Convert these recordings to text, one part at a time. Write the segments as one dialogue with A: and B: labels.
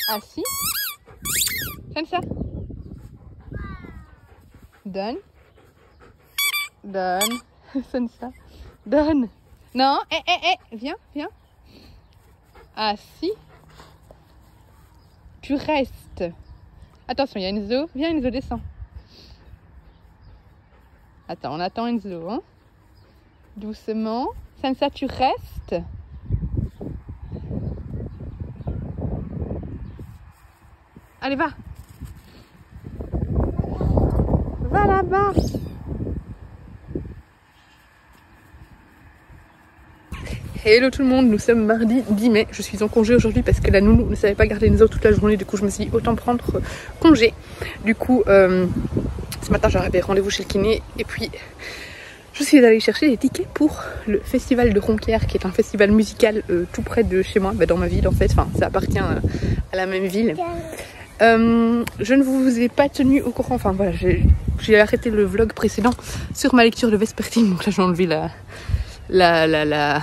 A: Assis. Comme ça. Donne. Donne. Sonne ça. Donne. Non, viens, viens. Assis. Tu restes. Attention, il y a Enzo. Viens, Enzo, descends. Attends, on attend Enzo. Hein. Doucement. Sansa, tu restes. Allez, va. Va là-bas. Hello tout le monde, nous sommes mardi 10 mai. Je suis en congé aujourd'hui parce que la nounou ne savait pas garder Enzo toute la journée. Du coup, je me suis dit autant prendre congé. Du coup, ce matin, j'avais rendez-vous chez le kiné. Et puis, je suis allée chercher des tickets pour le festival de Ronquière, qui est un festival musical tout près de chez moi, dans ma ville en fait. Enfin, ça appartient à la même ville. Je ne vous ai pas tenu au courant. Enfin, voilà, j'ai arrêté le vlog précédent sur ma lecture de Vespertine. Donc là, j'ai enlevé la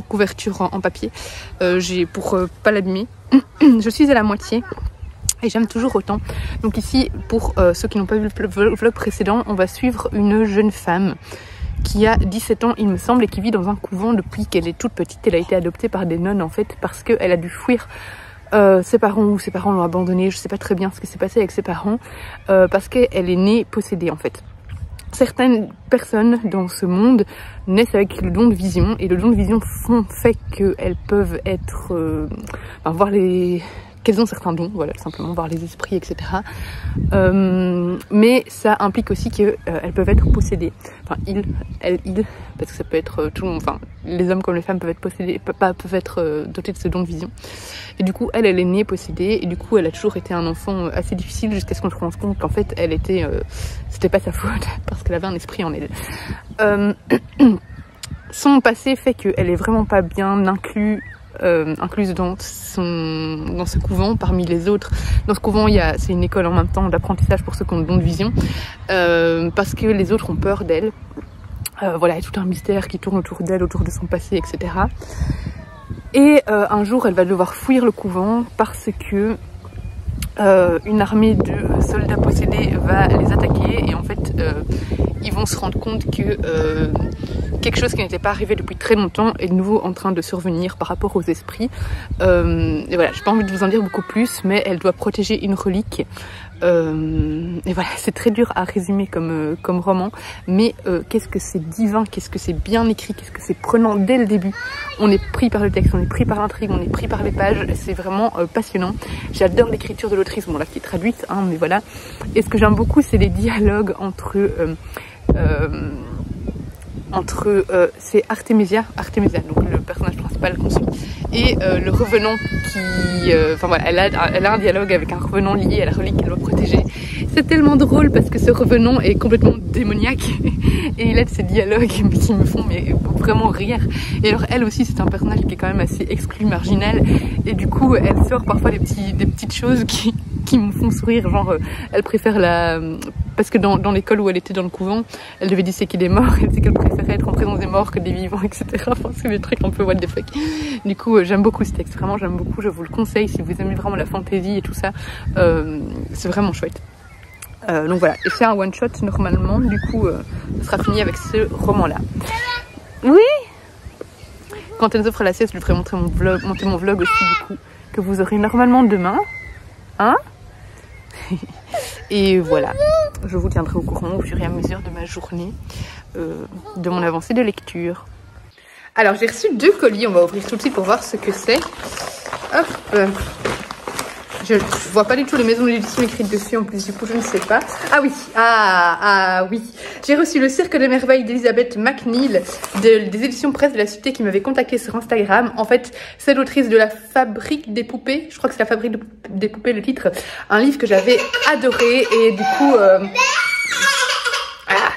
A: couverture en papier pour pas l'abîmer. Je suis à la moitié et j'aime toujours autant. Donc ici, pour ceux qui n'ont pas vu le vlog précédent, on va suivre une jeune femme qui a 17 ans il me semble et qui vit dans un couvent depuis qu'elle est toute petite. Elle a été adoptée par des nonnes en fait parce qu'elle a dû fuir ses parents ou ses parents l'ont abandonnée. Je sais pas très bien ce qui s'est passé avec ses parents parce qu'elle est née possédée en fait. Certaines personnes dans ce monde naissent avec le don de vision et le don de vision fait qu'elles peuvent être, voir qu'elles ont certains dons, voilà, tout simplement, voir les esprits, etc. Mais ça implique aussi qu'elles peuvent être possédées. Enfin, il, parce que ça peut être tout le monde, enfin, les hommes comme les femmes peuvent être possédés, peuvent être dotés de ce don de vision. Et du coup, elle est née possédée, et du coup, elle a toujours été un enfant assez difficile jusqu'à ce qu'on se rende compte qu'en fait, elle était, c'était pas sa faute, parce qu'elle avait un esprit en elle. Son passé fait qu'elle est vraiment pas bien incluse dans ce couvent parmi les autres. Dans ce couvent, c'est une école en même temps d'apprentissage pour ceux qui ont le don de vision, parce que les autres ont peur d'elle. Voilà, il y a tout un mystère qui tourne autour d'elle, autour de son passé, etc. Et un jour, elle va devoir fuir le couvent parce que une armée de soldats possédés va les attaquer et en fait ils vont se rendre compte que quelque chose qui n'était pas arrivé depuis très longtemps est de nouveau en train de survenir par rapport aux esprits. Et voilà, j'ai pas envie de vous en dire beaucoup plus, mais elle doit protéger une relique. Et voilà, c'est très dur à résumer comme roman, mais qu'est-ce que c'est divin, qu'est-ce que c'est bien écrit, qu'est-ce que c'est prenant dès le début. On est pris par le texte, on est pris par l'intrigue, on est pris par les pages, c'est vraiment passionnant. J'adore l'écriture de l'autrice, bon là qui est traduite, hein, mais voilà. Et ce que j'aime beaucoup, c'est les dialogues entre c'est Artemisia, donc le personnage principal qu'on suit, et le revenant qui, voilà, elle a un dialogue avec un revenant lié à la relique qu'elle doit protéger. C'est tellement drôle parce que ce revenant est complètement démoniaque et il a de ces dialogues qui me font vraiment rire. Et alors elle aussi, c'est un personnage qui est quand même assez exclu, marginal, et du coup elle sort parfois des petites choses qui me font sourire, genre elle préfère parce que dans l'école où elle était dans le couvent, elle devait disséquer des morts, elle disait qu'elle préférait être en présence des morts que des vivants, etc. Enfin, c'est des trucs un peu what the fuck. Du coup, j'aime beaucoup ce texte, vraiment j'aime beaucoup, je vous le conseille si vous aimez vraiment la fantaisie et tout ça, c'est vraiment chouette. Donc voilà, et c'est un one shot normalement, du coup, ce sera fini avec ce roman-là. Oui. Quand Enzo fera la sieste, je lui ferai monter mon vlog aussi, du coup, que vous aurez normalement demain. Hein? Et voilà, je vous tiendrai au courant au fur et à mesure de ma journée, de mon avancée de lecture. Alors j'ai reçu 2 colis, on va ouvrir tout de suite pour voir ce que c'est. Hop, je vois pas du tout les maisons d'édition écrites dessus en plus, du coup je ne sais pas. Ah oui, oui. J'ai reçu le Cirque des Merveilles d'Elizabeth McNeill des éditions Presse de la Cité qui m'avait contacté sur Instagram. En fait, c'est l'autrice de La Fabrique des Poupées, je crois que c'est La Fabrique des Poupées le titre, un livre que j'avais adoré et du coup...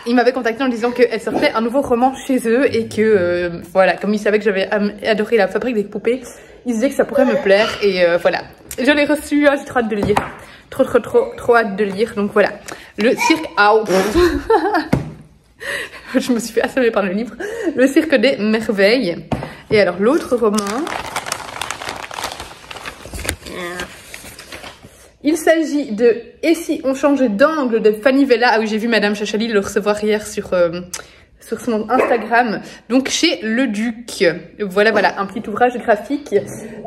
A: il m'avait contacté en disant qu'elle sortait un nouveau roman chez eux et que voilà, comme il savait que j'avais adoré La Fabrique des Poupées, il disait que ça pourrait me plaire et voilà. Je l'ai reçu, j'ai trop hâte de le lire. Trop hâte de le lire. Donc voilà. Le cirque. Je me suis fait assommer par le livre. Le Cirque des Merveilles. Et alors l'autre roman, il s'agit de Et si on changeait d'angle de Fanny Vella. Ah oui, j'ai vu Madame Chachali le recevoir hier sur son Instagram, donc chez Le Duc. Voilà, un petit ouvrage graphique.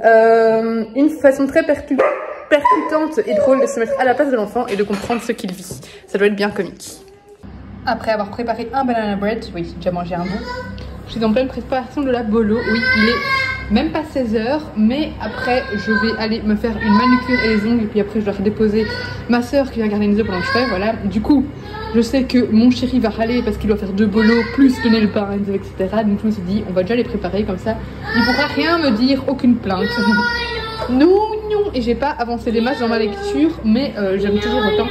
A: Une façon très percutante et drôle de se mettre à la place de l'enfant et de comprendre ce qu'il vit. Ça doit être bien comique. Après avoir préparé un banana bread, oui, j'ai déjà mangé un bout, je suis en pleine préparation de la bolo. Oui, il est même pas 16h, mais après je vais aller me faire une manucure et les ongles, et puis après je dois déposer ma soeur qui vient garder les œufs pendant que je fais, voilà. Du coup, je sais que mon chéri va râler parce qu'il doit faire 2 bolos, plus donner le pain, etc. Donc je me suis dit, on va déjà les préparer, comme ça, il ne pourra rien me dire, aucune plainte. Non, et j'ai pas avancé des masses dans ma lecture, mais j'aime toujours autant.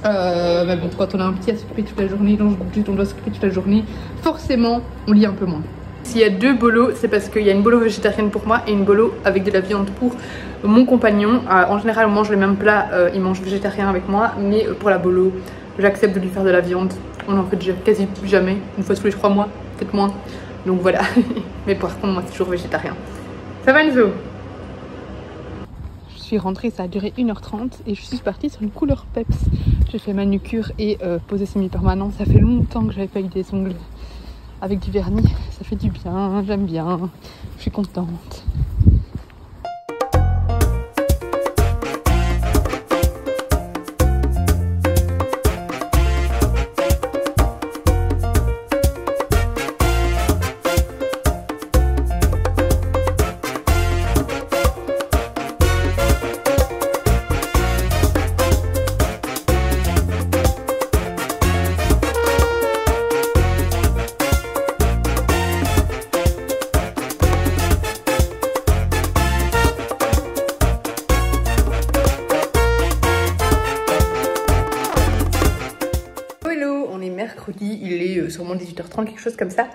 A: Mais bon, quand on a un petit à s'occuper toute la journée, on doit s'occuper toute la journée, forcément on lit un peu moins. S'il y a 2 bolos, c'est parce qu'il y a une bolo végétarienne pour moi et une bolo avec de la viande pour mon compagnon. En général, on mange les mêmes plats, il mange végétarien avec moi, mais pour la bolo, j'accepte de lui faire de la viande. On en fait quasi jamais, une fois tous les 3 mois, peut-être moins. Donc voilà, mais par contre, moi c'est toujours végétarien. Ça va Enzo? Je suis rentrée, ça a duré 1h30 et je suis partie sur une couleur peps. J'ai fait manucure et posé semi-permanent. Ça fait longtemps que j'avais pas eu des ongles avec du vernis. Ça fait du bien, j'aime bien, je suis contente. Mercredi, il est sûrement 18h30, quelque chose comme ça.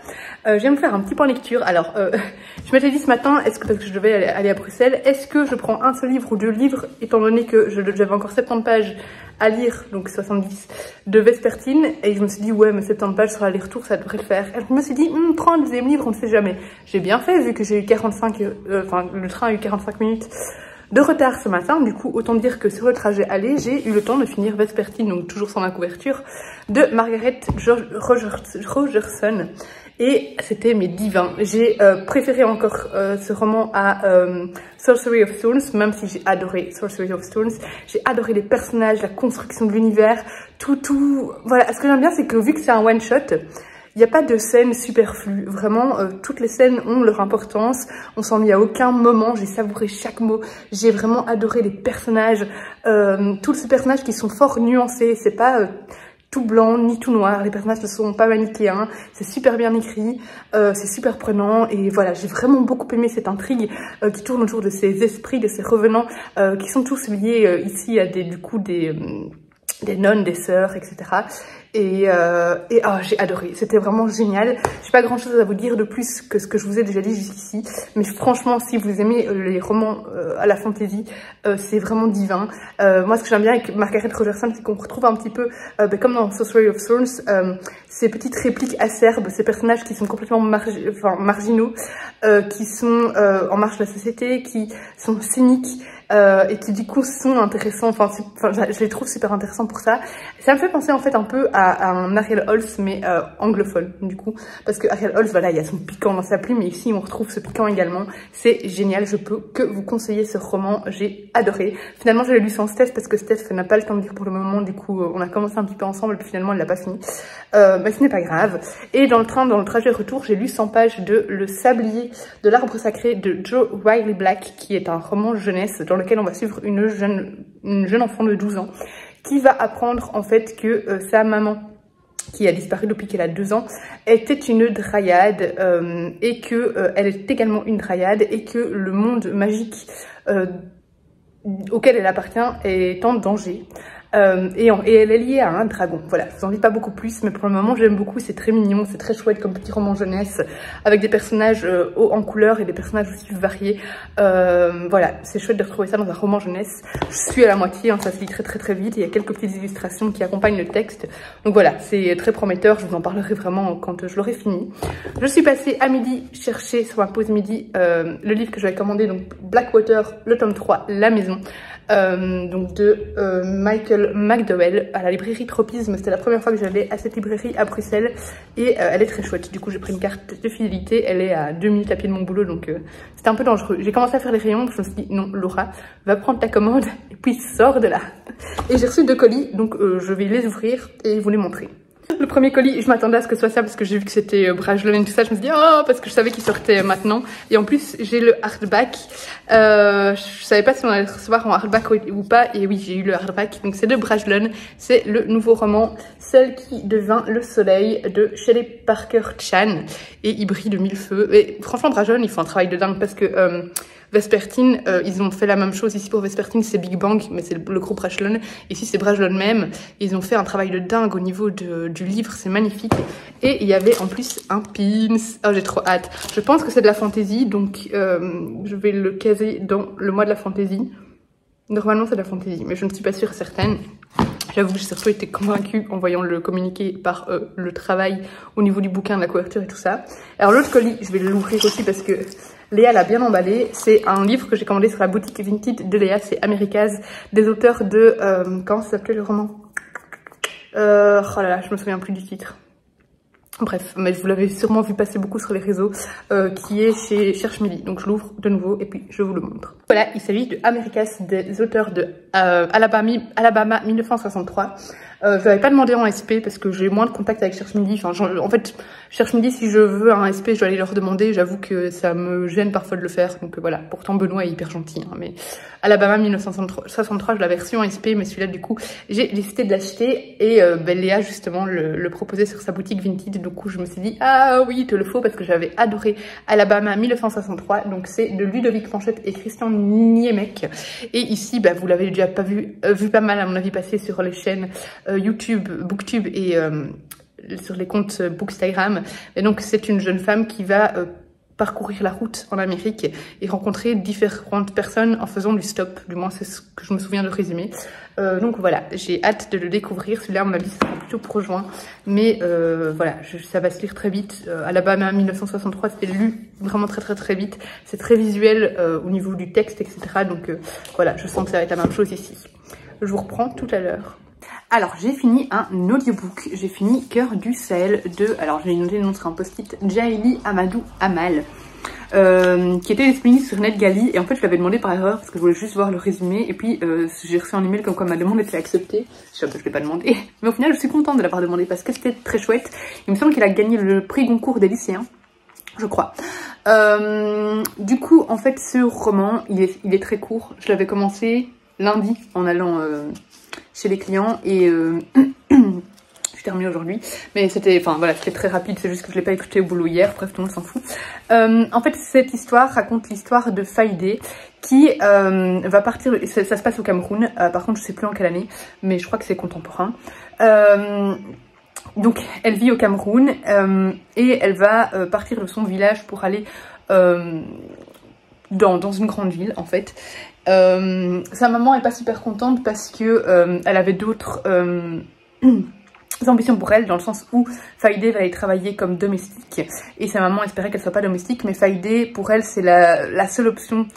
A: Je viens me faire un petit point lecture. Alors, je m'étais dit ce matin, parce que je devais aller à Bruxelles, est-ce que je prends un seul livre ou 2 livres, étant donné que j'avais encore 70 pages à lire, donc 70, de Vespertine, et je me suis dit, ouais, mais 70 pages sur l'aller-retour, ça devrait le faire. Et je me suis dit, prends un deuxième livre, on ne sait jamais. J'ai bien fait, vu que j'ai eu 45, le train a eu 45 minutes de retard ce matin, du coup autant dire que sur le trajet aller j'ai eu le temps de finir Vespertine, donc toujours sans ma couverture, de Margaret Rogerson, et c'était mes divins. J'ai préféré encore ce roman à Sorcery of Stones, même si j'ai adoré Sorcery of Stones. J'ai adoré les personnages, la construction de l'univers, tout. Voilà, ce que j'aime bien c'est que vu que c'est un one shot, il n'y a pas de scène superflue, vraiment toutes les scènes ont leur importance, on s'ennuie à aucun moment, j'ai savouré chaque mot, j'ai vraiment adoré les personnages, tous ces personnages qui sont fort nuancés, c'est pas tout blanc ni tout noir, les personnages ne sont pas manichéens, c'est super bien écrit, c'est super prenant et voilà, j'ai vraiment beaucoup aimé cette intrigue qui tourne autour de ces esprits, de ces revenants qui sont tous liés ici à des nonnes, des sœurs, etc. Et j'ai adoré, c'était vraiment génial. J'ai pas grand chose à vous dire de plus que ce que je vous ai déjà dit jusqu'ici, mais franchement si vous aimez les romans à la fantasy, c'est vraiment divin. Moi ce que j'aime bien avec Margaret Rogerson, c'est qu'on retrouve un petit peu, comme dans Sorcery of Thrones, ces petites répliques acerbes, ces personnages qui sont complètement marginaux, qui sont en marge de la société, qui sont cyniques, et qui du coup sont intéressants, je les trouve super intéressants pour ça. Ça me fait penser en fait un peu à un Ariel Holst mais anglophone du coup, parce que Ariel Holst, voilà, il y a son piquant dans sa plume, mais ici on retrouve ce piquant également. C'est génial, je peux que vous conseiller ce roman, j'ai adoré. Finalement je l'ai lu sans Steph parce que Steph n'a pas le temps de lire pour le moment, du coup on a commencé un petit peu ensemble, puis finalement elle l'a pas fini, mais ce n'est pas grave. Et dans le trajet retour, j'ai lu 100 pages de Le Sablier de l'Arbre Sacré de Jo Wiley Black, qui est un roman jeunesse dans lequel on va suivre une jeune enfant de 12 ans qui va apprendre en fait que sa maman, qui a disparu depuis qu'elle a 2 ans, était une dryade et que elle est également une dryade et que le monde magique auquel elle appartient est en danger. et elle est liée à un dragon. Voilà, je vous en dis pas beaucoup plus, mais pour le moment j'aime beaucoup, c'est très mignon, c'est très chouette comme petit roman jeunesse, avec des personnages hauts en couleur et des personnages aussi variés. Voilà, c'est chouette de retrouver ça dans un roman jeunesse. Je suis à la moitié, hein, ça se lit très vite, il y a quelques petites illustrations qui accompagnent le texte. Donc voilà, c'est très prometteur, je vous en parlerai vraiment quand je l'aurai fini. Je suis passée à midi chercher sur ma pause midi le livre que j'avais commandé, donc Blackwater, le tome 3, La Maison. Donc de Michael McDowell à la librairie Tropisme. C'était la première fois que j'allais à cette librairie à Bruxelles et elle est très chouette. Du coup j'ai pris une carte de fidélité, elle est à 2 minutes à pied de mon boulot, donc c'était un peu dangereux. J'ai commencé à faire les rayons, je me suis dit non Laura, va prendre ta commande et puis sors de là. Et j'ai reçu 2 colis, donc je vais les ouvrir et vous les montrer. Le premier colis, je m'attendais à ce que ce soit ça parce que j'ai vu que c'était Brajlon et tout ça. Je me suis dit, oh, parce que je savais qu'il sortait maintenant. Et en plus, j'ai le hardback. Je savais pas si on allait le recevoir en hardback ou pas. Et oui, j'ai eu le hardback. Donc c'est de Brajlon. C'est le nouveau roman, Celle qui devint le soleil de Shelley Parker Chan. Et il brille de mille feux. Et franchement, Brajlon, ils font un travail de dingue parce que Vespertine, ils ont fait la même chose ici pour Vespertine, c'est Big Bang, mais c'est le groupe Brajlon. Ici c'est Brajlon même. Ils ont fait un travail de dingue au niveau du livre, c'est magnifique. Et il y avait en plus un pins. Oh, j'ai trop hâte. Je pense que c'est de la fantaisie, donc je vais le caser dans le mois de la fantaisie. Normalement c'est de la fantaisie, mais je ne suis pas sûre certaine. J'avoue que j'ai surtout été convaincue en voyant le communiqué par le travail au niveau du bouquin, de la couverture et tout ça. Alors l'autre colis, je vais l'ouvrir aussi parce que Léa l'a bien emballé. C'est un livre que j'ai commandé sur la boutique Vinted de Léa, c'est Americase, des auteurs de... comment ça s'appelait le roman? Oh là là, je me souviens plus du titre. Bref, mais vous l'avez sûrement vu passer beaucoup sur les réseaux, qui est chez Cherche Midi. Donc je l'ouvre de nouveau et puis je vous le montre. Voilà, il s'agit de Americas, des auteurs de Alabama 1963. Je n'avais pas demandé en SP parce que j'ai moins de contact avec Cherche Midi. Enfin, en fait, Cherche Midi, si je veux un SP, je dois aller leur demander. J'avoue que ça me gêne parfois de le faire. Donc voilà, pourtant Benoît est hyper gentil. Hein, mais Alabama 1963, je l'avais reçu en SP, mais celui-là, du coup, j'ai décidé de l'acheter. Et Léa, justement, le proposait sur sa boutique Vinted. Du coup, je me suis dit, ah oui, il te le faut parce que j'avais adoré Alabama 1963. Donc c'est de Ludovic Panchette et Christian Niemek. Et ici, bah, vous l'avez déjà pas vu pas mal à mon avis passer sur les chaînes YouTube, Booktube et sur les comptes Bookstagram. Et donc c'est une jeune femme qui va parcourir la route en Amérique et rencontrer différentes personnes en faisant du stop. Du moins c'est ce que je me souviens de résumer. Donc voilà, j'ai hâte de le découvrir. Celui-là, à mon avis, ça sera plutôt pour juin. Mais voilà, ça va se lire très vite. Alabama 1963, c'était lu vraiment très vite. C'est très visuel au niveau du texte, etc. Donc voilà, je sens que ça va être la même chose ici. Je vous reprends tout à l'heure. Alors, j'ai fini un audiobook. J'ai fini Cœur du Sahel de... Alors, j'ai noté le nom sur un post-it. Jaili Amadou Amal. Qui était disponible sur NetGalley. Et en fait, je l'avais demandé par erreur parce que je voulais juste voir le résumé. Et puis, j'ai reçu un email comme quoi ma demande était acceptée. Je ne l'ai pas demandé. Mais au final, je suis contente de l'avoir demandé parce que c'était très chouette. Il me semble qu'il a gagné le prix Goncourt des lycéens, je crois. Du coup, en fait, ce roman, il est très court. Je l'avais commencé lundi en allant chez les clients et je termine aujourd'hui. Mais c'était, enfin voilà, c'était très rapide. C'est juste que je l'ai pas écouté au boulot hier. Bref, tout le monde s'en fout. En fait, cette histoire raconte l'histoire de Faïdé qui va partir. Ça se passe au Cameroun. Par contre, je sais plus en quelle année, mais je crois que c'est contemporain. Donc, elle vit au Cameroun et elle va partir de son village pour aller dans une grande ville, en fait. Sa maman est pas super contente parce que elle avait d'autres ambitions pour elle, dans le sens où Faïdé va aller travailler comme domestique et sa maman espérait qu'elle soit pas domestique, mais Faïdé, pour elle, c'est la seule option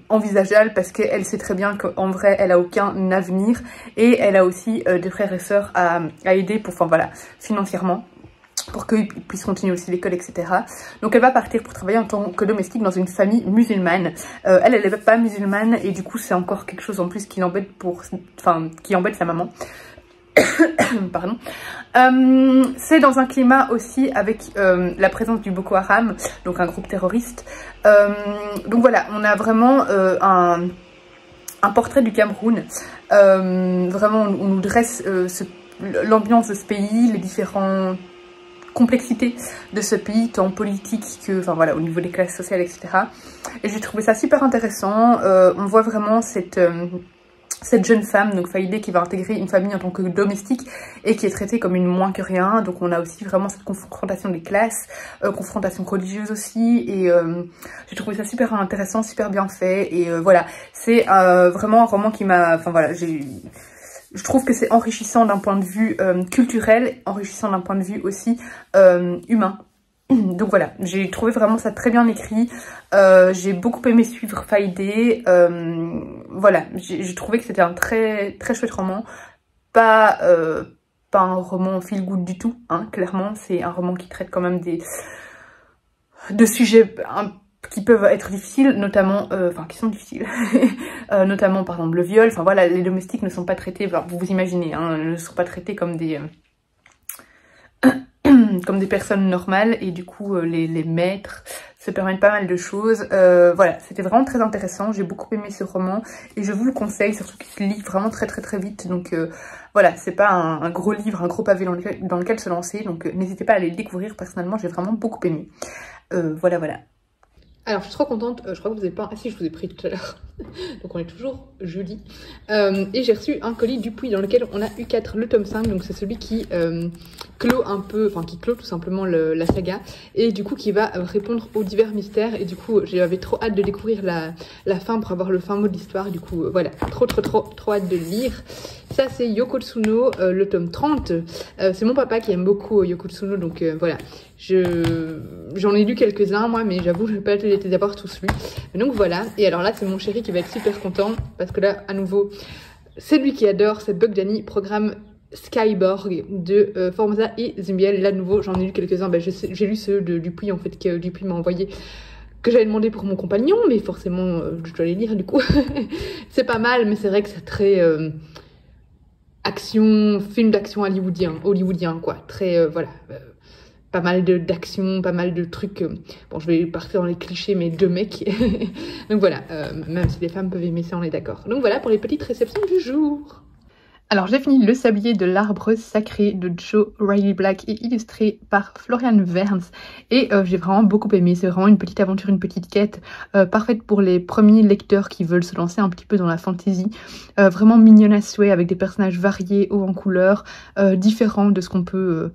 A: envisageable parce qu'elle sait très bien qu'en vrai elle a aucun avenir et elle a aussi des frères et sœurs à aider pour, enfin voilà, financièrement, pour qu'ils puissent continuer aussi l'école, etc. Donc elle va partir pour travailler en tant que domestique dans une famille musulmane. Elle n'est pas musulmane et du coup c'est encore quelque chose en plus qui l'embête qui embête sa maman. Pardon. C'est dans un climat aussi avec la présence du Boko Haram, donc un groupe terroriste. Donc voilà, on a vraiment un portrait du Cameroun. Vraiment, on nous dresse l'ambiance de ce pays, les différents complexité de ce pays, tant politique que, enfin voilà, au niveau des classes sociales, etc. Et j'ai trouvé ça super intéressant. On voit vraiment cette cette jeune femme, donc Faïdé, qui va intégrer une famille en tant que domestique et qui est traitée comme une moins que rien. Donc on a aussi vraiment cette confrontation des classes, confrontation religieuse aussi, et j'ai trouvé ça super intéressant, super bien fait, et voilà, c'est vraiment un roman qui m'a, enfin voilà, je trouve que c'est enrichissant d'un point de vue culturel, enrichissant d'un point de vue aussi humain. Donc voilà, j'ai trouvé vraiment ça très bien écrit, j'ai beaucoup aimé suivre Faïdé, voilà, j'ai trouvé que c'était un très chouette roman, pas un roman feel good du tout, hein, clairement, c'est un roman qui traite quand même de sujets qui peuvent être difficiles, notamment, enfin qui sont difficiles, notamment par exemple le viol, enfin voilà, les domestiques ne sont pas traités, enfin, vous imaginez, hein, ne sont pas traités comme des... comme des personnes normales, et du coup les maîtres se permettent pas mal de choses. Voilà, c'était vraiment très intéressant, j'ai beaucoup aimé ce roman et je vous le conseille, surtout qu'il se lit vraiment très vite. Donc voilà, c'est pas un gros livre, un gros pavé dans lequel se lancer, donc n'hésitez pas à aller le découvrir. Personnellement, j'ai vraiment beaucoup aimé. Voilà. Alors, je suis trop contente, je crois que vous n'avez pas... Ah si, je vous ai pris tout à l'heure. Donc on est toujours jeudi. Et j'ai reçu un colis Dupuis dans lequel on a U4, le tome 5. Donc c'est celui qui clôt un peu, enfin qui clôt tout simplement la saga. Et du coup qui va répondre aux divers mystères. Et du coup j'avais trop hâte de découvrir la fin pour avoir le fin mot de l'histoire. Du coup voilà, trop hâte de le lire. Ça c'est Yoko Tsuno, le tome 30. C'est mon papa qui aime beaucoup Yoko Tsuno, donc voilà. J'en ai lu quelques-uns moi, mais j'avoue je vais pas les avoir tous lus. Donc voilà, et alors là c'est mon chéri qui va être super content, parce que là à nouveau c'est lui qui adore, c'est Bug Danny, programme Skyborg de Formosa et Zumbiel. Là de nouveau j'en ai lu quelques-uns, j'ai lu ceux de Dupuis en fait, que Dupuis m'a envoyé, que j'avais demandé pour mon compagnon, mais forcément je dois les lire du coup. C'est pas mal, mais c'est vrai que c'est très film d'action hollywoodien quoi, très voilà, pas mal d'action, pas mal de trucs, bon je vais partir dans les clichés, mais de mecs. Donc voilà, même si les femmes peuvent aimer ça, on est d'accord. Donc voilà pour les petites réceptions du jour. Alors j'ai fini Le Sablier de l'arbre sacré de Joe Riley Black et illustré par Florian Verns, et j'ai vraiment beaucoup aimé. C'est vraiment une petite aventure, une petite quête parfaite pour les premiers lecteurs qui veulent se lancer un petit peu dans la fantasy, vraiment mignonne à souhait, avec des personnages variés, hauts en couleurs, différents de ce qu'on peut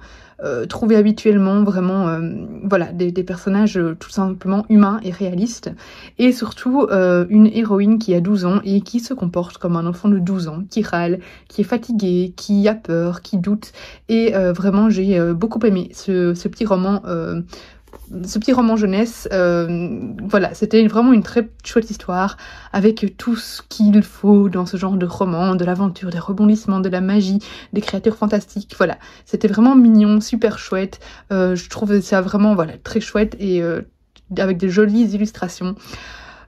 A: trouver habituellement, vraiment voilà, des personnages tout simplement humains et réalistes, et surtout une héroïne qui a 12 ans et qui se comporte comme un enfant de 12 ans, qui râle, qui est fatigué, qui a peur, qui doute, et vraiment j'ai beaucoup aimé ce petit roman jeunesse. Voilà, c'était vraiment une très chouette histoire, avec tout ce qu'il faut dans ce genre de roman, de l'aventure, des rebondissements, de la magie, des créatures fantastiques. Voilà, c'était vraiment mignon, super chouette. Je trouve ça vraiment voilà, très chouette, et avec de jolies illustrations.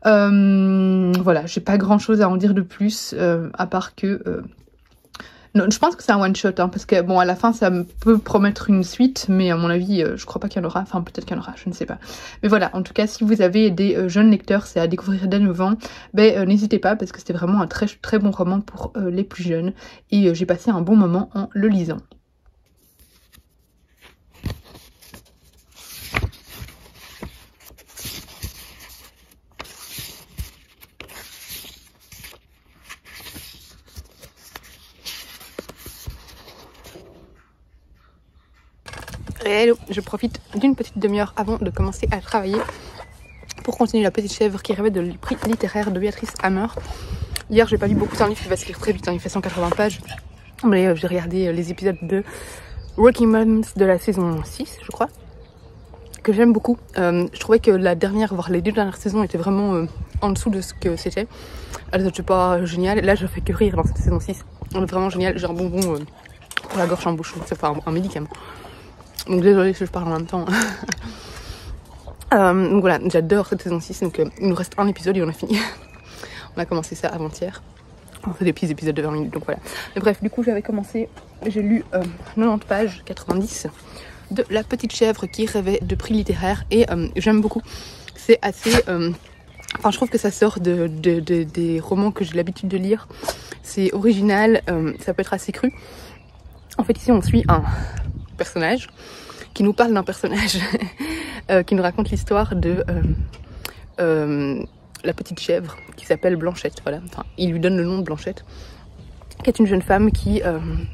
A: Voilà, j'ai pas grand chose à en dire de plus, à part que non, je pense que c'est un one shot, hein, parce que bon, à la fin ça peut promettre une suite, mais à mon avis je crois pas qu'il y en aura, enfin peut-être qu'il y en aura, je ne sais pas. Mais voilà, en tout cas si vous avez des jeunes lecteurs, c'est à découvrir dès 9 ans, n'hésitez pas, parce que c'était vraiment un très bon roman pour les plus jeunes, et j'ai passé un bon moment en le lisant. Hello, je profite d'une petite demi-heure avant de commencer à travailler pour continuer La Petite Chèvre, qui rêvait de prix littéraire de Béatrice Hammer. Hier j'ai pas lu beaucoup, c'est un livre qui va se lire très vite, hein, il fait 180 pages, mais j'ai regardé les épisodes de Working Moms de la saison 6 je crois, que j'aime beaucoup. Je trouvais que la dernière, voire les deux dernières saisons étaient vraiment en dessous de ce que c'était. Elles étaient pas géniales, là je fais que rire dans cette saison 6, elle est vraiment géniale, j'ai un bonbon pour la gorge en bouche, c'est pas un médicament. Donc désolée si je parle en même temps. Donc voilà, j'adore cette saison 6, donc il nous reste un épisode et on a fini. On a commencé ça avant-hier. On fait des petits épisodes de 20 minutes, donc voilà. Mais bref, du coup j'avais commencé, j'ai lu 90 pages, 90, de La Petite Chèvre qui rêvait de prix littéraire, et j'aime beaucoup. C'est assez... Enfin, je trouve que ça sort des romans que j'ai l'habitude de lire. C'est original, ça peut être assez cru. En fait, ici on suit un personnage qui nous parle d'un personnage qui nous raconte l'histoire de la petite chèvre qui s'appelle Blanchette, voilà, enfin il lui donne le nom de Blanchette, qui est une jeune femme qui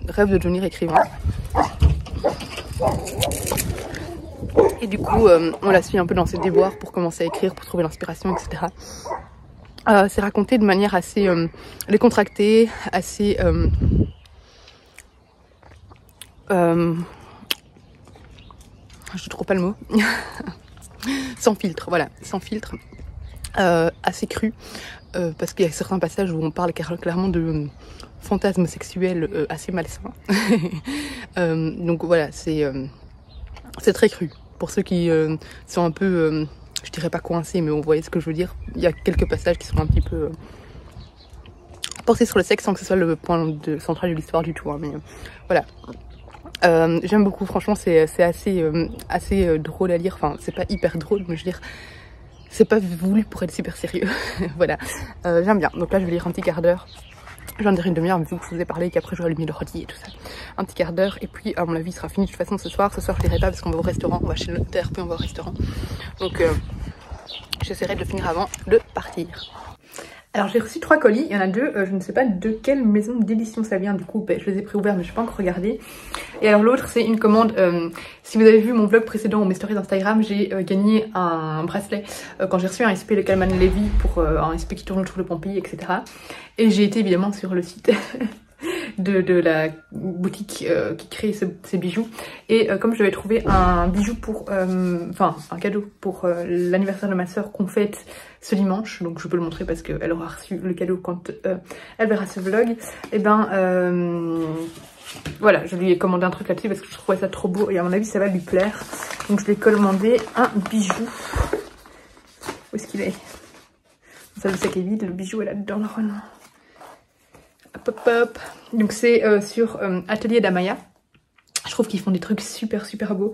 A: rêve de devenir écrivain. Et du coup on la suit un peu dans ses déboires pour commencer à écrire, pour trouver l'inspiration, etc. C'est raconté de manière assez décontractée, assez je trouve pas le mot. Sans filtre, voilà, sans filtre, assez cru, parce qu'il y a certains passages où on parle clairement de fantasmes sexuels assez malsains. Donc voilà, c'est très cru. Pour ceux qui sont un peu, je dirais pas coincés, mais vous voyez ce que je veux dire. Il y a quelques passages qui sont un petit peu portés sur le sexe sans que ce soit le point central de l'histoire du tout, hein, mais voilà. J'aime beaucoup, franchement c'est assez drôle à lire, enfin c'est pas hyper drôle mais je veux dire c'est pas voulu pour être super sérieux. Voilà, j'aime bien, donc là je vais lire un petit quart d'heure, j'en dirai une demi-heure, mais vu que je vous ai parlé qu'après je vais allumer l'ordi et tout ça, un petit quart d'heure et puis à mon avis il sera fini de toute façon ce soir je lirai pas parce qu'on va au restaurant, on va chez le notaire puis on va au restaurant, donc j'essaierai de le finir avant de partir. Alors j'ai reçu 3 colis, il y en a 2, je ne sais pas de quelle maison d'édition ça vient, du coup je les ai préouverts mais je n'ai pas encore regardé. Et alors l'autre c'est une commande, si vous avez vu mon vlog précédent ou mes stories d'Instagram, j'ai gagné un bracelet quand j'ai reçu un SP Le Calman Levy pour un SP qui tourne autour de Pompéi, etc. Et j'ai été évidemment sur le site de la boutique qui crée ces bijoux, et comme je devais trouver un bijou pour enfin un cadeau pour l'anniversaire de ma soeur qu'on fête ce dimanche, donc je peux le montrer parce qu'elle aura reçu le cadeau quand elle verra ce vlog, et ben voilà, je lui ai commandé un truc là-dessus parce que je trouvais ça trop beau et à mon avis ça va lui plaire, donc je lui ai commandé un bijou. Où est-ce qu'il est? Ça, le sac est vide, le bijou est là-dedans normalement. Hop hop hop. Donc c'est sur Atelier d'Amaya. Je trouve qu'ils font des trucs super beaux.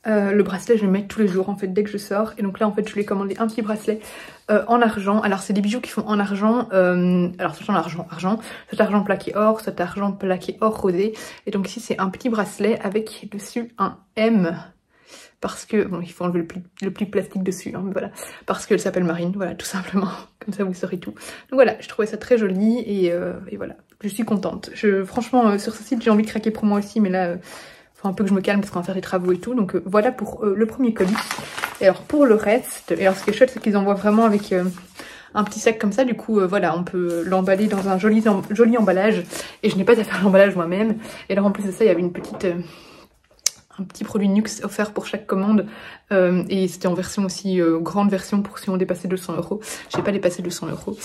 A: Le bracelet je le mets tous les jours en fait dès que je sors, et donc là en fait je lui ai commandé un petit bracelet en argent. Alors c'est des bijoux qui font en argent, alors soit en argent, soit argent plaqué or, soit argent plaqué or rosé, et donc ici c'est un petit bracelet avec dessus un M, parce que, bon, il faut enlever le plus plastique dessus, hein, mais voilà, parce qu'elle s'appelle Marine, voilà, tout simplement, comme ça vous saurez tout. Donc voilà, je trouvais ça très joli, et voilà, je suis contente. Franchement, sur ce site, j'ai envie de craquer pour moi aussi, mais là, faut un peu que je me calme parce qu'on va faire des travaux et tout, donc voilà pour le premier colis. Et alors pour le reste, et alors ce qui est chouette, c'est qu'ils envoient vraiment avec un petit sac comme ça, du coup, voilà, on peut l'emballer dans un joli emballage, et je n'ai pas à faire l'emballage moi-même. Et alors en plus de ça, il y avait une petite... un petit produit Nuxe offert pour chaque commande, et c'était en version aussi grande version pour si on dépassait 200 €. J'ai pas dépassé 200 €.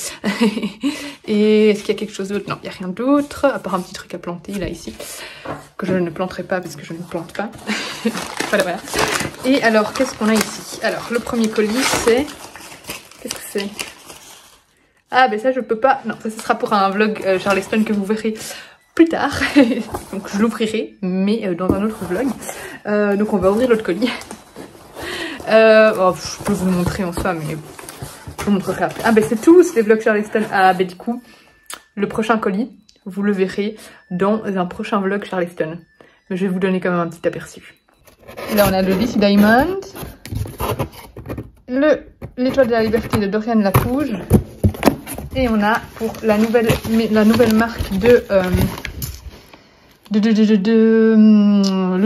A: Et est-ce qu'il y a quelque chose d'autre? Non, il n'y a rien d'autre à part un petit truc à planter là ici que je ne planterai pas parce que je ne plante pas. voilà. Et alors qu'est-ce qu'on a ici? Alors le premier colis c'est... Qu'est-ce que c'est? Ah ben ça je peux pas... Non, ça ce sera pour un vlog Charleston que vous verrez plus tard. Donc je l'ouvrirai, mais dans un autre vlog. Donc on va ouvrir l'autre colis. Je peux vous le montrer en soi, mais je vous montrerai après. Ah ben c'est tout, c'est les vlogs Charleston. Ah ben du coup, le prochain colis, vous le verrez dans un prochain vlog Charleston. Mais je vais vous donner quand même un petit aperçu. Là on a le DC Diamond, l'étoile de la liberté de Dorian Lafouge, et on a pour la nouvelle marque le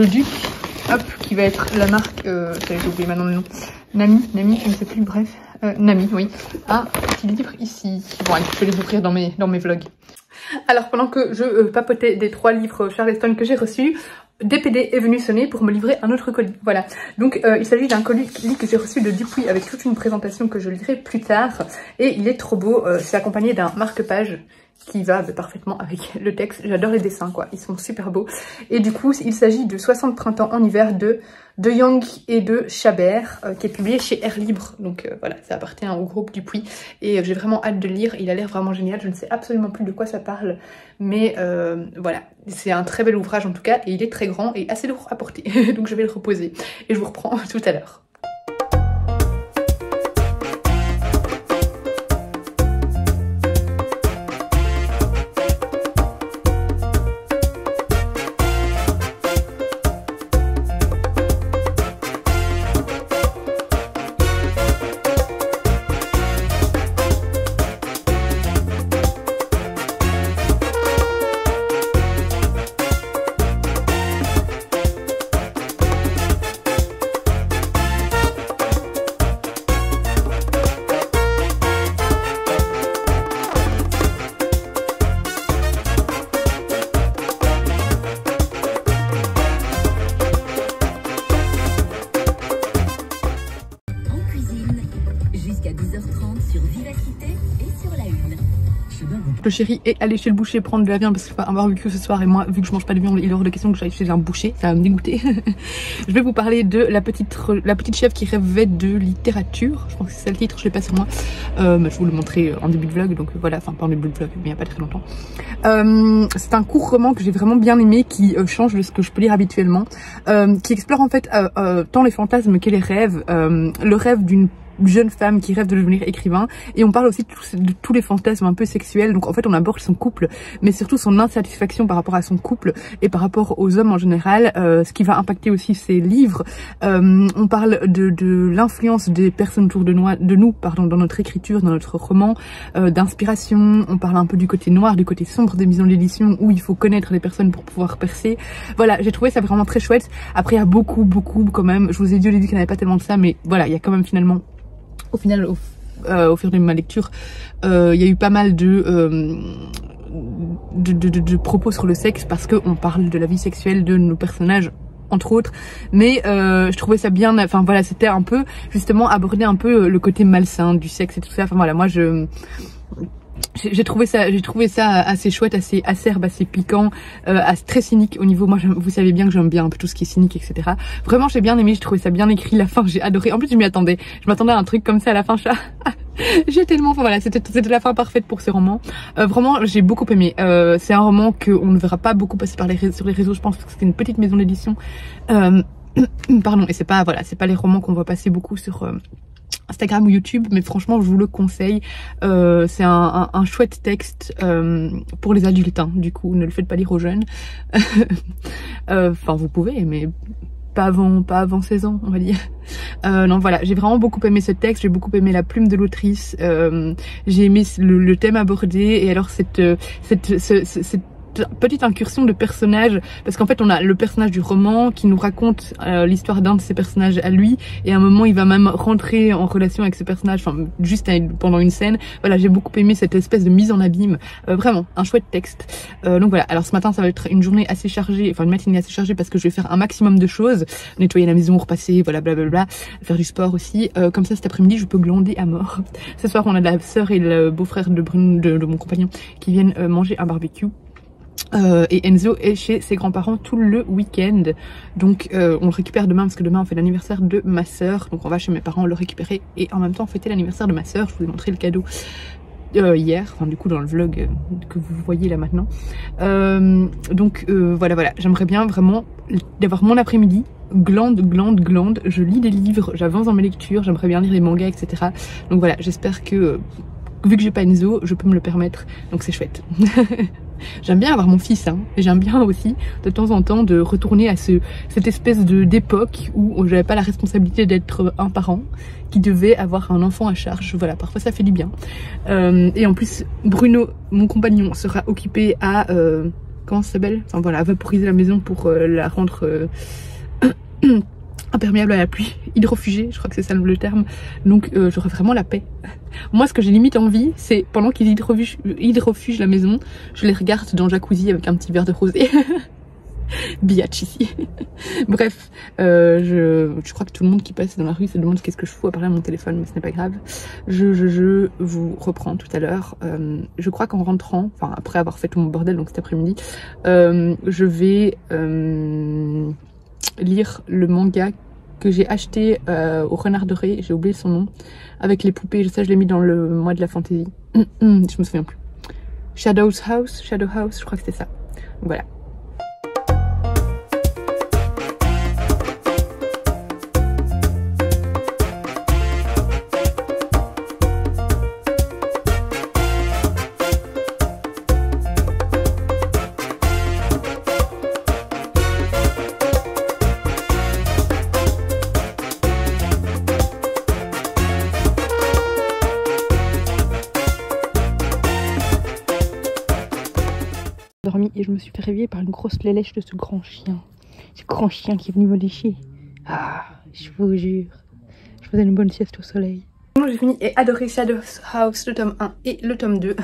A: Duc, hop, qui va être la marque, j'ai oublié maintenant le nom, Nami, je ne sais plus, bref, Nami, oui. Ah, petit livre ici. Bon, allez, je vais les ouvrir dans mes vlogs. Alors, pendant que je papotais des 3 livres Charleston que j'ai reçus, DPD est venu sonner pour me livrer un autre colis. Voilà, donc il s'agit d'un colis que j'ai reçu de Dupuis avec toute une présentation que je lirai plus tard, et il est trop beau. C'est accompagné d'un marque-page qui va parfaitement avec le texte. J'adore les dessins, quoi, ils sont super beaux. Et du coup il s'agit de 60 printemps en hiver de Young et de Chabert, qui est publié chez Air Libre. Donc voilà, ça appartient au groupe Dupuis, et j'ai vraiment hâte de le lire. Il a l'air vraiment génial, je ne sais absolument plus de quoi ça parle, mais voilà, c'est un très bel ouvrage en tout cas, et il est très grand et assez lourd à porter. Donc je vais le reposer et je vous reprends tout à l'heure. chéri est allé chez le boucher prendre de la viande parce qu'il faut un barbecue ce soir et moi vu que je mange pas de viande il est hors de question que j'aille chez un boucher, ça va me dégoûter. Je vais vous parler de la petite chèvre qui rêvait de littérature, je pense que c'est ça le titre, je l'ai pas sur moi. Je vous le montrer en début de vlog, donc voilà, enfin pas en début de vlog mais il n'y a pas très longtemps. C'est un court roman que j'ai vraiment bien aimé qui change de ce que je peux lire habituellement, qui explore en fait tant les fantasmes que les rêves, le rêve d'une jeune femme qui rêve de devenir écrivain, et on parle aussi de tous les fantasmes un peu sexuels. Donc en fait on aborde son couple mais surtout son insatisfaction par rapport à son couple et par rapport aux hommes en général, ce qui va impacter aussi ses livres. On parle de l'influence des personnes autour de nous dans notre écriture, dans notre roman, d'inspiration. On parle un peu du côté noir, du côté sombre des maisons d'édition où il faut connaître les personnes pour pouvoir percer. Voilà, j'ai trouvé ça vraiment très chouette. Après il y a beaucoup quand même, je vous ai dit au début qu'il n'y avait pas tellement de ça, mais voilà, il y a quand même finalement au final, au fur et à mesure de ma lecture, il y a eu pas mal de propos sur le sexe parce qu'on parle de la vie sexuelle de nos personnages entre autres, mais je trouvais ça bien, enfin voilà, c'était un peu justement aborder un peu le côté malsain du sexe et tout ça. Enfin voilà, moi j'ai trouvé ça assez chouette, assez acerbe, assez piquant, très cynique au niveau. Moi, vous savez bien que j'aime bien un peu tout ce qui est cynique, etc. Vraiment, j'ai bien aimé, j'ai trouvé ça bien écrit. La fin, j'ai adoré. En plus, je m'y attendais. Je m'attendais à un truc comme ça à la fin. J'ai tellement, enfin voilà, c'était la fin parfaite pour ce roman. Vraiment, j'ai beaucoup aimé. C'est un roman qu'on ne verra pas beaucoup passer sur les réseaux. Je pense que c'était une petite maison d'édition. Pardon. Et c'est pas les romans qu'on voit passer beaucoup sur Instagram ou YouTube, mais franchement je vous le conseille. C'est un chouette texte pour les adultes, hein. Du coup ne le faites pas lire aux jeunes. Enfin vous pouvez, mais pas avant 16 ans on va dire. Non voilà, j'ai vraiment beaucoup aimé ce texte, j'ai beaucoup aimé la plume de l'autrice, j'ai aimé le thème abordé, et alors cette petite incursion de personnages, parce qu'en fait on a le personnage du roman qui nous raconte l'histoire d'un de ses personnages à lui, et à un moment il va même rentrer en relation avec ce personnage, enfin juste pendant une scène. Voilà, j'ai beaucoup aimé cette espèce de mise en abîme, vraiment un chouette texte. Donc voilà, alors ce matin ça va être une journée assez chargée, enfin une matinée assez chargée parce que je vais faire un maximum de choses, nettoyer la maison, repasser, voilà blablabla, faire du sport aussi, comme ça cet après-midi je peux glander à mort. Ce soir on a la sœur et le beau-frère de mon compagnon qui viennent manger un barbecue. Et Enzo est chez ses grands-parents tout le week-end, donc on le récupère demain parce que demain on fait l'anniversaire de ma sœur, donc on va chez mes parents le récupérer et en même temps fêter l'anniversaire de ma sœur. Je vous ai montré le cadeau hier, enfin du coup dans le vlog que vous voyez là maintenant. Donc voilà, j'aimerais bien vraiment d'avoir mon après-midi glande, je lis des livres, j'avance dans mes lectures, j'aimerais bien lire les mangas, etc. Donc voilà, j'espère que vu que j'ai pas Enzo, je peux me le permettre, donc c'est chouette. J'aime bien avoir mon fils, hein, et j'aime bien aussi de temps en temps de retourner à cette espèce d'époque où j'avais pas la responsabilité d'être un parent qui devait avoir un enfant à charge. Voilà, parfois ça fait du bien. Et en plus, Bruno, mon compagnon, sera occupé à comment ça s'appelle, enfin voilà, à vaporiser la maison pour la rendre imperméable à la pluie, hydrofugée, je crois que c'est ça le terme. Donc j'aurais vraiment la paix. Moi ce que j'ai limite envie, c'est pendant qu'ils hydrofugent la maison, je les regarde dans le jacuzzi avec un petit verre de rosé. Biatch ici. Bref, je crois que tout le monde qui passe dans la rue se demande qu'est-ce que je fous à parler à mon téléphone, mais ce n'est pas grave. Je vous reprends tout à l'heure. Je crois qu'en rentrant, enfin après avoir fait tout mon bordel donc cet après-midi, je vais lire le manga que j'ai acheté au Renard Doré, j'ai oublié son nom, avec les poupées, ça je l'ai mis dans le mois de la fantaisie. Je me souviens plus. Shadow House, je crois que c'était ça. Donc voilà. Dormi et je me suis fait réveiller par une grosse lélèche de ce grand chien. Ce grand chien qui est venu me lécher. Ah, je vous jure. Je faisais une bonne sieste au soleil. J'ai fini et adoré Shadow House, le tome 1 et le tome 2.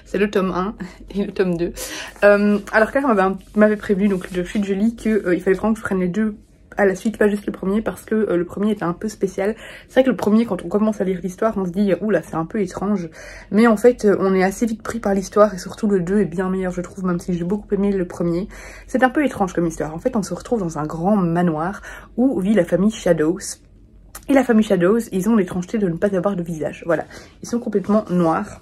A: C'est le tome 1 et le tome 2. Alors Claire m'avait prévenu, donc de suite je lis qu'il fallait vraiment que je prenne les deux à la suite, pas juste le premier, parce que le premier était un peu spécial. C'est vrai que le premier, quand on commence à lire l'histoire, on se dit oula, c'est un peu étrange, mais en fait on est assez vite pris par l'histoire, et surtout le 2 est bien meilleur je trouve, même si j'ai beaucoup aimé le premier. C'est un peu étrange comme histoire. En fait on se retrouve dans un grand manoir où vit la famille Shadows. Et la famille Shadows, ils ont l'étrangeté de ne pas avoir de visage, voilà. Ils sont complètement noirs.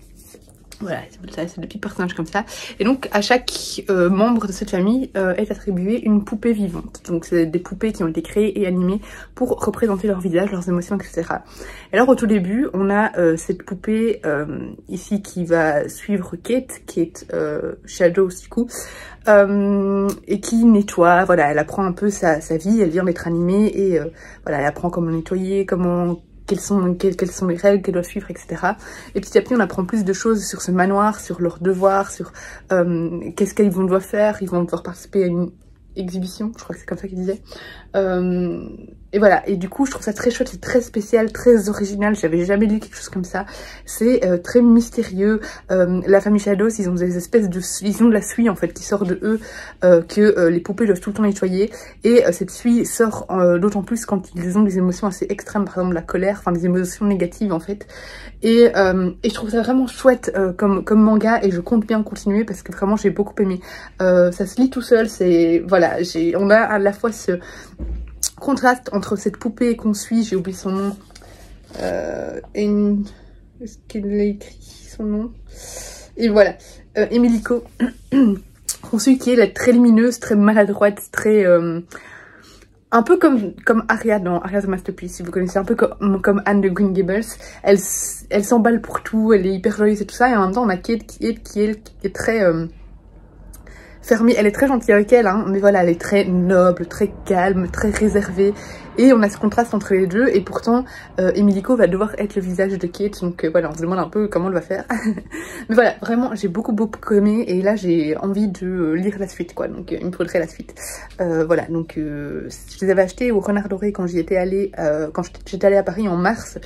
A: Voilà, c'est des petits personnages comme ça. Et donc, à chaque membre de cette famille est attribuée une poupée vivante. Donc, c'est des poupées qui ont été créées et animées pour représenter leur visage, leurs émotions, etc. Et alors, au tout début, on a cette poupée ici qui va suivre Kate Shadows du coup, et qui nettoie. Voilà, elle apprend un peu sa vie, elle vient d'être animée et voilà, elle apprend comment nettoyer, comment... quelles sont les règles qu'elle doit suivre, etc. Et petit à petit, on apprend plus de choses sur ce manoir, sur leurs devoirs, sur qu'est-ce qu'ils vont devoir faire. Ils vont devoir participer à une exhibition, je crois que c'est comme ça qu'ils disaient. Et voilà, et du coup, je trouve ça très chouette, c'est très spécial, très original. J'avais jamais lu quelque chose comme ça. C'est très mystérieux. La famille Shadows, ils ont des espèces de... Ils ont de la suie, en fait, qui sort de eux, que les poupées doivent tout le temps nettoyer. Et cette suie sort d'autant plus quand ils ont des émotions assez extrêmes, par exemple la colère, enfin des émotions négatives, en fait. Et je trouve ça vraiment chouette comme manga, et je compte bien continuer parce que vraiment, j'ai beaucoup aimé. Ça se lit tout seul, c'est... Voilà, on a à la fois ce... contraste entre cette poupée qu'on suit, j'ai oublié son nom, est-ce qu'il a écrit son nom? Et voilà, Emilico, qu'on suit, qui est très lumineuse, très maladroite, très... un peu comme Arya dans Arya's Masterpiece, si vous connaissez, un peu comme Anne de Green Gables. Elle s'emballe pour tout, elle est hyper joyeuse et tout ça, et en même temps on a Kate qui est très... fermée. Elle est très gentille avec elle, hein, mais voilà, elle est très noble, très calme, très réservée. Et on a ce contraste entre les deux, et pourtant, Emilico va devoir être le visage de Kate, donc voilà, on se demande un peu comment elle va faire. Mais voilà, vraiment, j'ai beaucoup aimé, et là, j'ai envie de lire la suite, quoi, donc il me faudrait la suite. Voilà, donc je les avais achetés au Renard Doré quand j'y étais allée, quand j'étais allée à Paris en mars.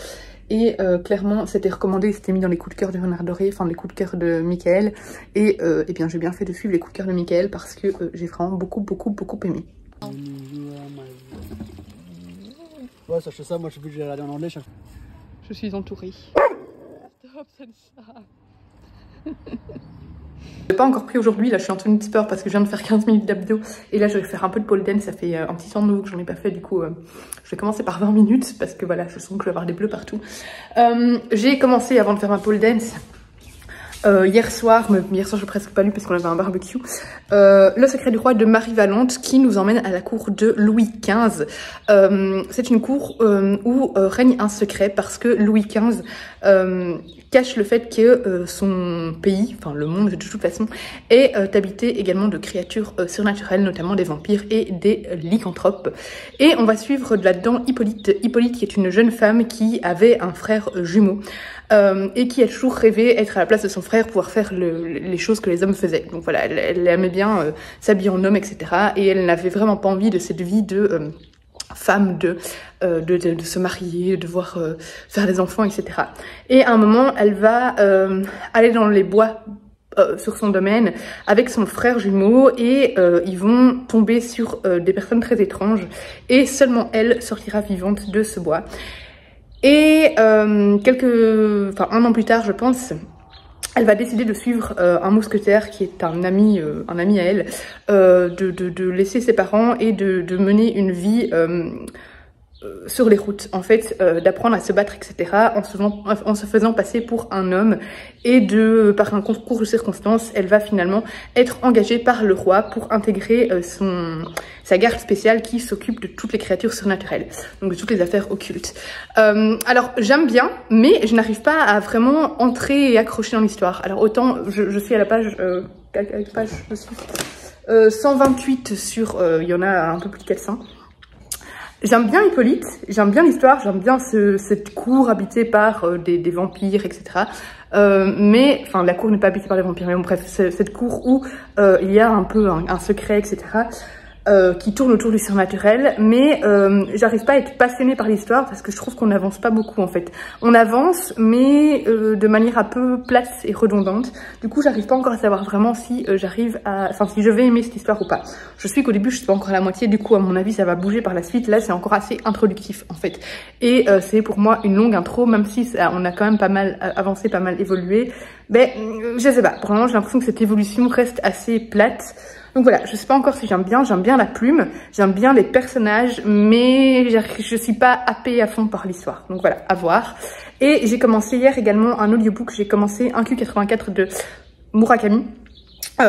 A: Et clairement, c'était recommandé, c'était mis dans les coups de cœur du Renard Doré, enfin les coups de cœur de Michael. Et bien, j'ai bien fait de suivre les coups de cœur de Michael parce que j'ai vraiment beaucoup aimé.
B: Ouais, sachez ça, moi je suis regarder en anglais.
A: Je suis entourée. Stop, c'est ça. Je l'ai pas encore pris aujourd'hui, là je suis en tenue de sport parce que je viens de faire 15 minutes d'abdos. Et là je vais faire un peu de pole dance, ça fait un petit temps de nouveau que j'en ai pas fait, du coup je vais commencer par 20 minutes parce que voilà, je sens que je vais avoir des bleus partout. J'ai commencé avant de faire ma pole dance. Hier soir, mais hier soir je n'ai presque pas lu parce qu'on avait un barbecue, Le secret du roi de Marie Valente qui nous emmène à la cour de Louis XV. C'est une cour où règne un secret parce que Louis XV cache le fait que son pays, enfin le monde de toute façon, est habité également de créatures surnaturelles, notamment des vampires et des lycanthropes. Et on va suivre là-dedans Hippolyte. Hippolyte qui est une jeune femme qui avait un frère jumeau. Et qui a toujours rêvé être à la place de son frère, pouvoir faire les choses que les hommes faisaient. Donc voilà, elle aimait bien s'habiller en homme, etc. Et elle n'avait vraiment pas envie de cette vie de femme, de se marier, de devoir faire des enfants, etc. Et à un moment, elle va aller dans les bois sur son domaine avec son frère jumeau et ils vont tomber sur des personnes très étranges et seulement elle sortira vivante de ce bois. Et un an plus tard, je pense, elle va décider de suivre un mousquetaire qui est un ami à elle, de laisser ses parents et de mener une vie sur les routes, en fait, d'apprendre à se battre, etc., en se faisant passer pour un homme, et par un concours de circonstances, elle va finalement être engagée par le roi pour intégrer sa garde spéciale qui s'occupe de toutes les créatures surnaturelles, donc de toutes les affaires occultes. Alors, j'aime bien, mais je n'arrive pas à vraiment entrer et accrocher dans l'histoire. Alors, autant, je suis à la page... quelle page je suis 128 sur... il y en a un peu plus de 400. J'aime bien Hippolyte, j'aime bien l'histoire, j'aime bien cette cour habitée par des vampires, etc. Mais, enfin, la cour n'est pas habitée par les vampires, mais bon, bref, cette cour où il y a un peu un secret, etc. qui tourne autour du surnaturel, mais j'arrive pas à être passionnée par l'histoire parce que je trouve qu'on n'avance pas beaucoup en fait. On avance, mais de manière un peu plate et redondante. Du coup, j'arrive pas encore à savoir vraiment si j'arrive à, enfin si je vais aimer cette histoire ou pas. Je suis qu'au début, je suis pas encore à la moitié. Du coup, à mon avis, ça va bouger par la suite. Là, c'est encore assez introductif en fait, et c'est pour moi une longue intro, même si on a quand même pas mal avancé, pas mal évolué. Mais je sais pas. Pour le moment, j'ai l'impression que cette évolution reste assez plate. Donc voilà, je sais pas encore si j'aime bien la plume, j'aime bien les personnages, mais je suis pas happée à fond par l'histoire. Donc voilà, à voir. Et j'ai commencé hier également un audiobook, j'ai commencé 1Q84 de Murakami.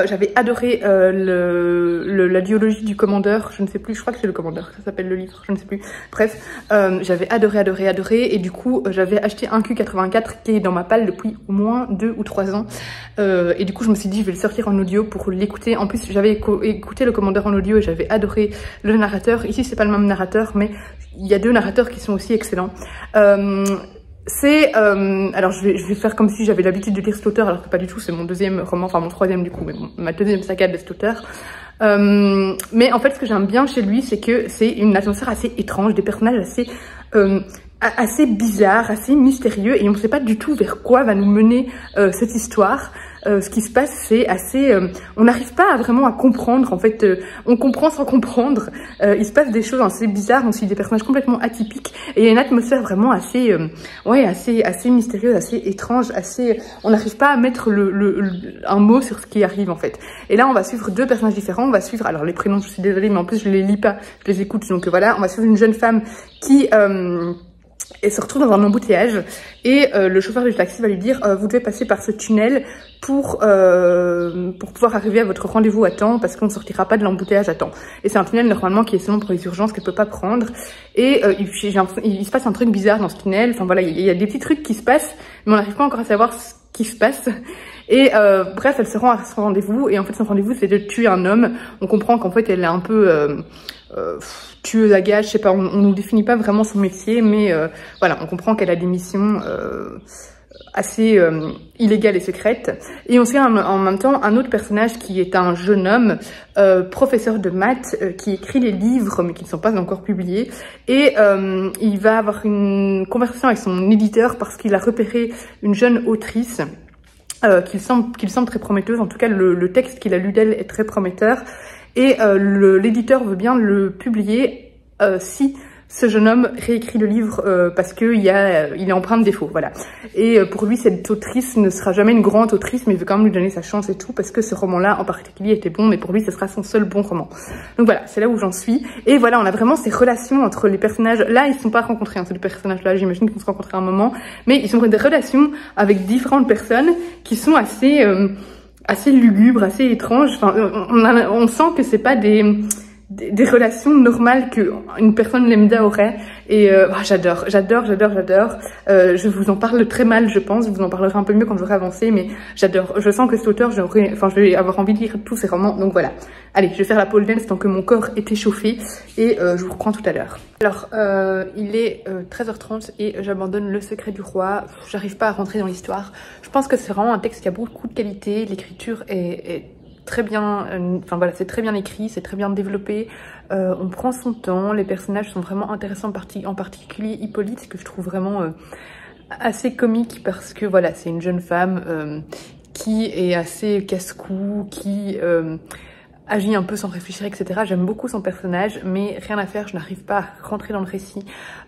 A: J'avais adoré la duologie du commandeur, je ne sais plus, je crois que c'est le commandeur, ça s'appelle le livre, je ne sais plus. Bref, j'avais adoré, et du coup j'avais acheté 1Q84 qui est dans ma palle depuis au moins 2 ou 3 ans. Et du coup je me suis dit je vais le sortir en audio pour l'écouter. En plus j'avais écouté le commandeur en audio et j'avais adoré le narrateur. Ici c'est pas le même narrateur, mais il y a 2 narrateurs qui sont aussi excellents. C'est, alors je vais faire comme si j'avais l'habitude de lire cet auteur, alors que pas du tout, c'est mon 2e roman, enfin mon 3e du coup, mais bon, ma 2e saga de cet auteur. Mais en fait, ce que j'aime bien chez lui, c'est que c'est une atmosphère assez étrange, des personnages assez bizarres, assez mystérieux, et on ne sait pas du tout vers quoi va nous mener cette histoire. Ce qui se passe, c'est assez... on n'arrive pas vraiment à comprendre, en fait, on comprend sans comprendre. Il se passe des choses assez bizarres, on suit des personnages complètement atypiques, et il y a une atmosphère vraiment assez, assez mystérieuse, assez étrange, assez... On n'arrive pas à mettre un mot sur ce qui arrive, en fait. Et là, on va suivre 2 personnages différents, on va suivre... Alors, les prénoms, je suis désolée, mais en plus, je les lis pas, je les écoute, donc voilà, on va suivre une jeune femme qui... elle se retrouve dans un embouteillage et le chauffeur du taxi va lui dire vous devez passer par ce tunnel pour pouvoir arriver à votre rendez-vous à temps parce qu'on ne sortira pas de l'embouteillage à temps. Et c'est un tunnel normalement qui est seulement pour les urgences qu'elle peut pas prendre. Et il se passe un truc bizarre dans ce tunnel. Enfin voilà, il y a des petits trucs qui se passent, mais on n'arrive pas encore à savoir ce qui se passe. Et bref, elle se rend à son rendez-vous et en fait son rendez-vous c'est de tuer un homme. On comprend qu'en fait elle est un peu tueuse à gages, je sais pas, on nous définit pas vraiment son métier, mais voilà, on comprend qu'elle a des missions assez illégales et secrètes. Et on suit en même temps un autre personnage qui est un jeune homme, professeur de maths, qui écrit les livres, mais qui ne sont pas encore publiés. Et il va avoir une conversation avec son éditeur parce qu'il a repéré une jeune autrice qu'il semble très prometteuse. En tout cas, le texte qu'il a lu d'elle est très prometteur. Et l'éditeur veut bien le publier si ce jeune homme réécrit le livre parce que il est empreint de défauts, voilà. Et pour lui, cette autrice ne sera jamais une grande autrice, mais il veut quand même lui donner sa chance et tout, parce que ce roman-là en particulier était bon, mais pour lui, ce sera son seul bon roman. Donc voilà, c'est là où j'en suis. Et voilà, on a vraiment ces relations entre les personnages. Là, ils ne sont pas rencontrés, hein, ces 2 personnages-là, j'imagine qu'ils vont se rencontrer à un moment, mais ils sont des relations avec différentes personnes qui sont assez lugubres, assez étranges. Enfin, on sent que c'est pas des relations normales qu'une personne lambda aurait. Et j'adore. Je vous en parle très mal, je pense. Je vous en parlerai un peu mieux quand j'aurai avancé, mais j'adore. Je sens que cet auteur, je vais avoir envie de lire tous ses romans. Donc voilà. Allez, je vais faire la pole dance tant que mon corps est échauffé et je vous reprends tout à l'heure. Alors, il est 13h30 et j'abandonne Le Secret du Roi. J'arrive pas à rentrer dans l'histoire. Je pense que c'est vraiment un texte qui a beaucoup de qualité. L'écriture est très bien, enfin voilà, c'est très bien écrit, c'est très bien développé, on prend son temps, les personnages sont vraiment intéressants, en particulier Hippolyte, que je trouve vraiment assez comique parce que voilà, c'est une jeune femme qui est assez casse-cou, qui agit un peu sans réfléchir, etc. J'aime beaucoup son personnage, mais rien à faire, je n'arrive pas à rentrer dans le récit.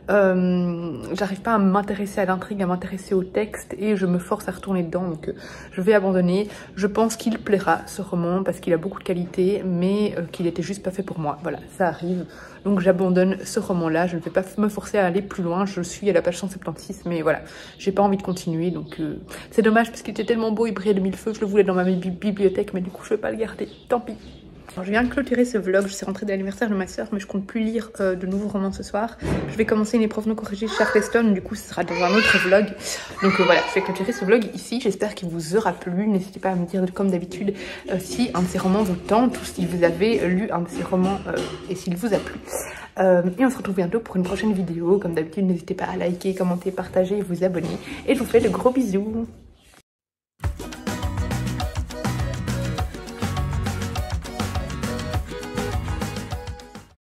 A: J'arrive pas à m'intéresser à l'intrigue, à m'intéresser au texte, et je me force à retourner dedans, donc je vais abandonner. Je pense qu'il plaira, ce roman, parce qu'il a beaucoup de qualité, mais qu'il était juste pas fait pour moi. Voilà, ça arrive. Donc j'abandonne ce roman-là, je ne vais pas me forcer à aller plus loin, je suis à la page 176, mais voilà, j'ai pas envie de continuer, donc c'est dommage, parce qu'il était tellement beau, il brillait de mille feux, je le voulais dans ma bibliothèque, mais du coup je vais pas le garder, tant pis. Alors, je viens de clôturer ce vlog, je suis rentrée de l'anniversaire de ma soeur, mais je compte plus lire de nouveaux romans ce soir. Je vais commencer une épreuve non corrigée de Charleston, du coup ce sera dans un autre vlog. Donc voilà, je vais clôturer ce vlog ici, j'espère qu'il vous aura plu. N'hésitez pas à me dire comme d'habitude si un de ces romans vous tente ou si vous avez lu un de ces romans et s'il vous a plu. Et on se retrouve bientôt pour une prochaine vidéo. Comme d'habitude, n'hésitez pas à liker, commenter, partager et vous abonner. Et je vous fais de gros bisous.